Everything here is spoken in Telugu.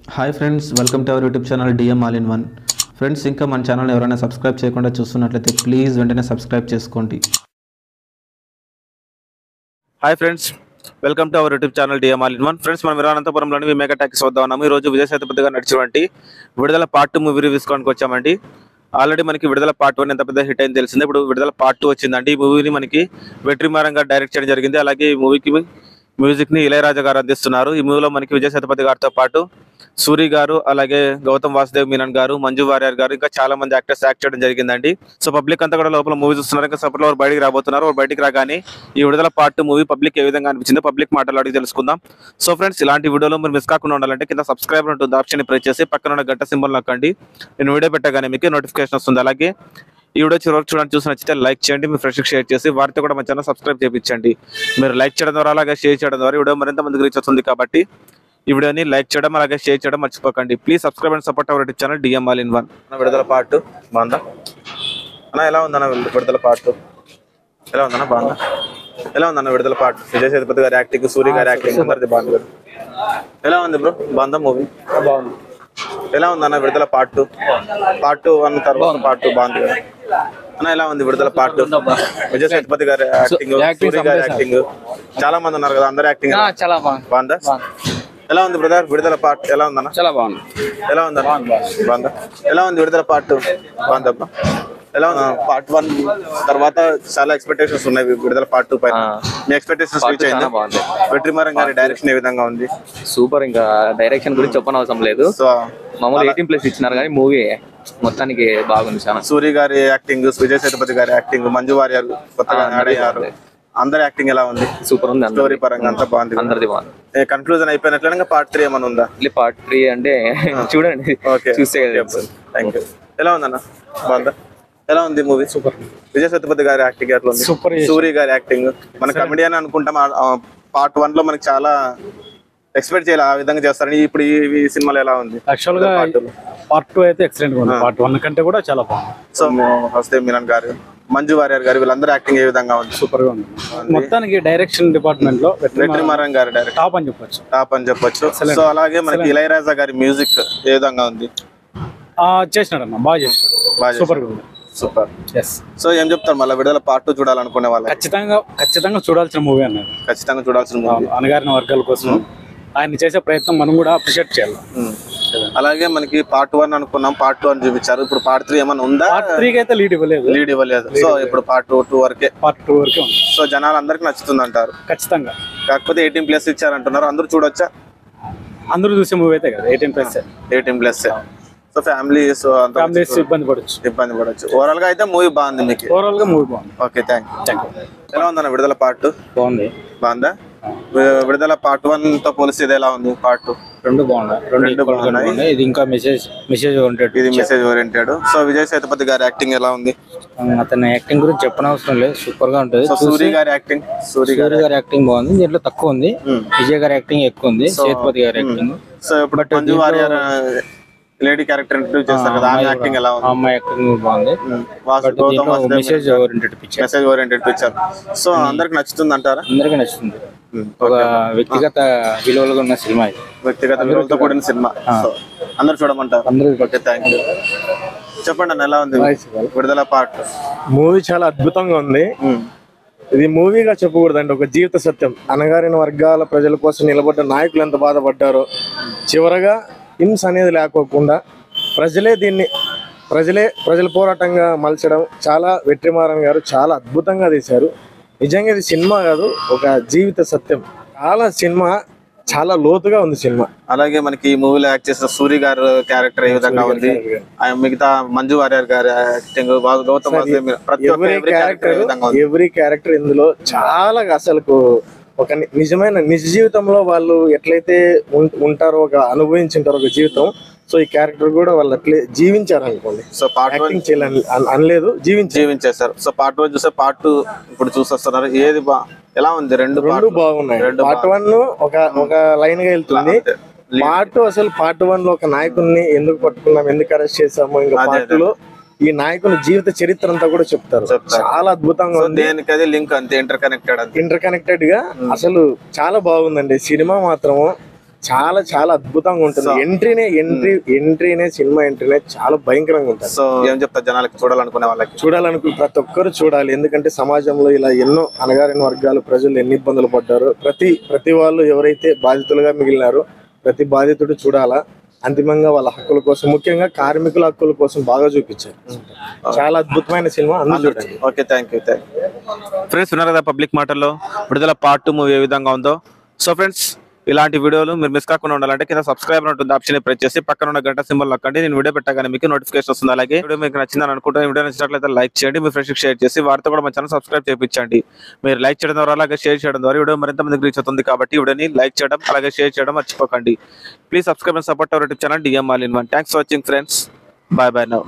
Hi friends, welcome to our YouTube channel DM all in one. Friends, ఇంకా మన ఛానల్ ఎవరైనా సబ్స్క్రైబ్ చేయకుండా చూస్తున్నట్లయితే ప్లీజ్ వెంటనే సబ్స్క్రైబ్ చేసుకోండి. Hi friends, welcome to our YouTube channel DM all in one. Friends, మనం అనంతపురంలోని మీ మెగా టాకీస్ వద్ద ఉన్నాము. ఈ రోజు విజయ్ సేతుపతి గారు నడిచినటువంటి విడుదల పార్ట్ 2 మూవీ రివ్యూస్ కోనికి వచ్చామండి. ఆల్రెడీ మనకి విడుదల పార్ట్ 1 ఎంత పెద్ద హిట్ అయింది తెలిసిందే. ఇప్పుడు విడుదల పార్ట్ 2 వచ్చిందండి. ఈ మూవీని మనకి వెట్రిమారన్ గారు డైరెక్ట్ చేయడం జరిగింది. అలాగే ఈ మూవీకి మ్యూజిక్ ని ఇళయరాజా గారు అందిస్తున్నారు. ఈ మూవీలో మనకి విజయ్ సేతుపతి గారితో పాటు సూరి గారు, అలాగే గౌతమ్ వాసుదేవ్ మీనన్ గారు, మంజు వారియర్ గారు, ఇంకా చాలా మంది యాక్టర్స్ యాక్ట్ చేయడం జరిగిందండి. సో పబ్లిక్ అంతా కూడా లోపల మూవీ చూస్తున్నారు. ఇంకా సపోర్ట్ లో బయటికి రాబోతున్నారు. బయటికి రాగానే ఈ విడుదల పార్ట్ 2 మూవీ పబ్లిక్ ఏ విధంగా అనిపించిందో పబ్లిక్ మాటలు అడిగి తెలుసుకుందాం. సో ఫ్రెండ్స్, ఇలాంటి వీడియోలో మీరు మిస్ కాకుండా ఉండాలంటే కింద సబ్స్క్రైబర్ ఉంటుంది, ఆప్షన్ ప్రెస్ చేసి పక్కన ఉన్న గంట సింబల్ నొక్కండి. నేను వీడియో పెట్టగానే మీకు నోటిఫికేషన్ వస్తుంది. అలాగే ఈ వీడియో చివరికి చూడండి, చూసి నచ్చితే లైక్ చేయండి, మీ ఫ్రెండ్స్కి షేర్ చేసి వారితో కూడా మన ఛానల్ సబ్స్క్రైబ్ చేయించండి. మీరు లైక్ చేయడం ద్వారా అలాగే షేర్ చేయడం ద్వారా వీడియో మరింత మందికి రీచ్ వస్తుంది. కాబట్టి ఈ వీడియోని లైక్ చేయడం అలాగే షేర్ చేయడం మర్చిపోకండి. Please subscribe and support our channel DM all in one. విడుదల పార్ట్ బాగుందా అన్న? ఎలా ఉందన్న విడుదల పార్ట్? ఎలా ఉందన్న? బాగుందా? ఎలా ఉందన్న విడుదల పార్ట్? విజయ్ సేతుపతి గారి యాక్టింగ్, సూరి గారి యాక్టింగ్ అందరిది బాగుంది కదా? ఎలా ఉంది బ్రో? బాగుందా మూవీ? బాగుంది. ఎలా ఉందన్న విడుదల పార్ట్ 2? పార్ట్ 1 తర్వాత పార్ట్ 2 బాగుంది కదా అన్న? ఎలా ఉంది విడుదల పార్ట్ 2? విజయ్ సేతుపతి గారి యాక్టింగ్, సూరి గారి యాక్టింగ్, చాలా మంది ఉన్నారు కదా, అందరి యాక్టింగ్ చాలా బాగుందా? ఎలా ఉంది బ్రదర్ విడుదల పార్ట్? ఎలా ఉందన్న? చాలా బాగుంది. ఎలా ఉందన్న? బాగుందా? ఎలా ఉంది విడుదల పార్ట్? బాగుందబ్బా. ఎలా ఉంది పార్ట్ 1 తర్వాత? చాలా ఎక్స్పెక్టేషన్స్ ఉన్నాయి విడుదల పార్ట్ 2 పైన. మీ ఎక్స్పెక్టేషన్స్ రీచ్ అయిందా? వెట్రిమారన్ గారి డైరెక్షన్ ఏ విధంగా ఉంది? సూపర్. ఇంకా డైరెక్షన్ గురించి చెప్పనవసరం లేదు. సో మామూలు 18+ ఇచ్చినారు కానీ మూవీ మొత్తానికి బాగుంది. చాలా సూరి గారి యాక్టింగ్, విజయ్ సేతుపతి గారి యాక్టింగ్, మంజు వారియర్ కొత్తగా యాడ్ అయ్యారు. అందరి యాక్టింగ్ ఎలా ఉంది? సూపర్ ఉంది. స్టోరీ పరంగా అంతా బాగుంది, అందరిది బాగుంది. కన్క్లూజన్ అయిపోయినట్లే పార్ట్ 3 ఏమైనా ఉందా? పార్ట్ 3 అంటే చూడండి, చూస్తే థ్యాంక్ యూ. ఎలా ఉందన్న? బాగుందా? ఎలా ఉంది మూవీ? సూపర్. విజయ్ సేతుపతి గారి యాక్టింగ్ ఎట్లా ఉంది? సూపర్. సూరి గారి యాక్టింగ్ మన కమెడియన్ అనుకుంటాం. పార్ట్ 1 లో మనకి చాలా ఎక్స్పెక్ట్ చేయాలి ఆ విధంగా చేస్తారని. ఇప్పుడు ఈ సినిమాలో ఎలా ఉంది? యాక్చువల్ గా పార్ట్ 2 అయితే ఎక్సలెంట్ గా ఉంది. పార్ట్ 1 కంటే కూడా చాలా బాగుంది. సో వాసుదేవ్ మీనన్ గారు, మంజు వారియర్ గారు, వీళ్ళందరూ యాక్టింగ్ ఏ విధంగా ఉంది? సూపర్ గా ఉంది. మొత్తానికి డైరెక్షన్ డిపార్ట్మెంట్ లో వెట్రిమారన్ గారు డైరెక్ట్ టాప్ అని చెప్పొచ్చు. సో అలాగే మనకి ఇళయరాజా గారి మ్యూజిక్ ఏ విధంగా ఉంది? చేసినాడు అన్న, బాగా చేసినాడు. సూపర్ గా ఉంది. సూపర్. సో ఏం చెప్తారు మళ్ళీ విడుదల పార్ట్ 2 చూడాలనుకునే వాళ్ళు? ఖచ్చితంగా చూడాల్సిన మూవీ అన్నారు. ఖచ్చితంగా చూడాల్సిన మూవీ. అణగారిన వర్గాల కోసం ఆయన చేసే ప్రయత్నం మనం కూడా అప్రిషియేట్ చేయాలి. అలాగే మనకి పార్ట్ 1 అనుకున్నాం, పార్ట్ 2 అని చూపించారు. ఇప్పుడు పార్ట్ 3 ఏమైనా ఉందా? పార్ట్ 3 అయితే లీడ్ ఇవ్వలేదు. సో ఇప్పుడు పార్ట్ 2 వరకే ఉంది. సో జనాలందరికి నచ్చుతుంది అంటారు? ఖచ్చితంగా. కాకపోతే 18+ ఇచ్చారంటున్నారు. అందరూ చూడొచ్చా? అందరూ చూసే మూవీ అయితే కదా 18+. సో ఫ్యామిలీస్ ఇబ్బంది పడొచ్చు. ఓవరాల్ గా అయితే మూవీ బాగుంది మీకు? ఓవరాల్ గా మూవీ బాగుంది. Okay, thank you. ఎలా ఉందన్న విడుదల పార్ట్? బాగుందా? విడుదల పార్ట్ 1 తో పోలిస్తే ఇది ఎలా ఉంది? పార్ట్ 2 రెండు బాగున్నాయి. ఇది ఇంకా మెసేజ్ ఓరియంటెడ్. ఇది message oriented. So Vijay Sethupathi గారి యాక్టింగ్ ఎలా ఉంది? అతని యాక్టింగ్ గురించి చెప్పనవసరం లేదు, సూపర్ గా ఉంటుంది. సూరి గారి యాక్టింగ్? సూరి గారి యాక్టింగ్ బాగుంది. దీంట్లో తక్కువ ఉంది. విజయ్ గారి యాక్టింగ్ ఎక్కువ ఉంది. సేతుపతి గారి యాక్టింగ్. సో ఇప్పుడు Manju Warrier lady character introduce చేస్తారు కదా, ఆమె యాక్టింగ్ ఎలా ఉంది? అమ్మాయి యాక్టింగ్ బాగుంది. Message oriented picture. సో అందరికి నచ్చుతుంది అంటారా? అందరికి నచ్చుతుంది. ఒక వ్యక్తిగత విలువలుగా ఉన్న సినిమా ఇది. వ్యక్తిగత విలువలతో కూడిన సినిమా. అందరు చూడమంటారు? Okay, thank you. చెప్పండి అన్న, ఎలా ఉంది విడుదల పార్ట్? మూవీ చాలా అద్భుతంగా ఉంది. ఇది మూవీగా చెప్పకూడదండి, ఒక జీవిత సత్యం. అణగారిన వర్గాల ప్రజల కోసం నిలబడ్డ నాయకులు ఎంత బాధపడ్డారో, చివరగా హింస అనేది లేకోకుండా ప్రజల పోరాటంగా మలచడం చాలా వెట్రిమారన్ గారు చాలా అద్భుతంగా తీశారు. నిజంగా ఇది సినిమా కాదు, ఒక జీవిత సత్యం. సినిమా చాలా లోతుగా ఉంది సినిమా. అలాగే మనకి ఈ మూవీలో యాక్ట్ చేసిన సూరి గారు క్యారెక్టర్ ఏ విధంగా ఉంది? మిగతా మంజు వారియర్ గారి యాక్టింగ్, గౌతమ్ ఎవ్రీ క్యారెక్టర్ ఇందులో చాలా అసలు ఒక నిజమైన నిజ జీవితంలో వాళ్ళు ఎట్లయితే ఉంటారో, ఒక అనుభవించుంటారో ఒక జీవితం. సో ఈ క్యారెక్టర్ కూడా వాళ్ళు అట్లే జీవించారు అనుకోండి. సో పార్ట్ 1 అనలేదు, జీవించేశారు. సో పార్ట్ 1 చూస్తే పార్ట్ 2 ఇప్పుడు చూసొస్తున్నారు. ఏది ఎలా ఉంది? రెండు బాగున్నాయి. పార్ట్ 1 ఒక లైన్ గా వెళ్తుంది. పార్ట్ 2 అసలు పార్ట్ 1 లో ఒక నాయకుడిని ఎందుకు పట్టుకున్నాం, ఎందుకు అరెస్ట్ చేసాము, ఇంకా పార్ట్ 2 లో ఈ నాయకుని జీవిత చరిత్ర అంతా కూడా చెప్తారు. చాలా అద్భుతంగా ఉంది. లింక్ అంతే ఇంటర్ కనెక్టెడ్ గా అసలు చాలా బాగుందండి సినిమా మాత్రము. చాలా చాలా అద్భుతంగా ఉంటుంది. ఎంట్రీనే సినిమా ఎంట్రీనే చాలా భయంకరంగా ఉంటుంది. సో ఏం చెప్తారు జనాలకి, చూడాలనుకునే వాళ్ళకి? చూడాలనుకుని ప్రతి ఒక్కరు చూడాలి. ఎందుకంటే సమాజంలో ఇలా ఎన్నో అణగారిన వర్గాలు ప్రజలు ఎన్ని ఇబ్బందులు పడ్డారు. ప్రతి వాళ్ళు ఎవరైతే బాధితులుగా మిగిలినారో ప్రతి బాధితుడు చూడాలా. అంతిమంగా వాళ్ళ హక్కుల కోసం, ముఖ్యంగా కార్మికుల హక్కుల కోసం బాగా చూపించారు. చాలా అద్భుతమైన సినిమా, అందరూ చూడండి. Okay, thank you. ఫ్రెండ్స్, విన్నారు కదా పబ్లిక్ మాటల్లో విడుదల పార్ట్ 2 మూవీ ఏ విధంగా ఉందో. సో ఫ్రెండ్స్, ఇలాంటి వీడియోలు మీరు మిస్ కాకుండా ఉండాలంటే కింద సబ్స్క్రైబ్ ఉంటుంది ఆప్షన్ ప్రెస్ చేసి పక్కన ఉన్న గంట సింబల్ నొక్కండి. నేను వీడియో పెట్టగానే మీకు నోటిఫికేషన్ వస్తుంది. అలాగే వీడియో మీకు నచ్చిందని అనుకుంటే వీడియో నచ్చినట్లయితే లైక్ చేయండి, మీ ఫ్రెండ్స్కి షేర్ చేసి వారితో కూడా మన ఛానల్ సబ్స్క్రైబ్ చేయించండి. మీరు లైక్ చేయడం ద్వారా అలాగే షేర్ చేయడం ద్వారా వీడియో మరింత మందికి రీచ్ అవుతుంది. కాబట్టి వీడియోని లైక్ చేయడం అలాగే షేర్ చేయడం మర్చిపోకండి. Please subscribe and support our YouTube channel DM All in One. Thanks for watching friends. Bye now.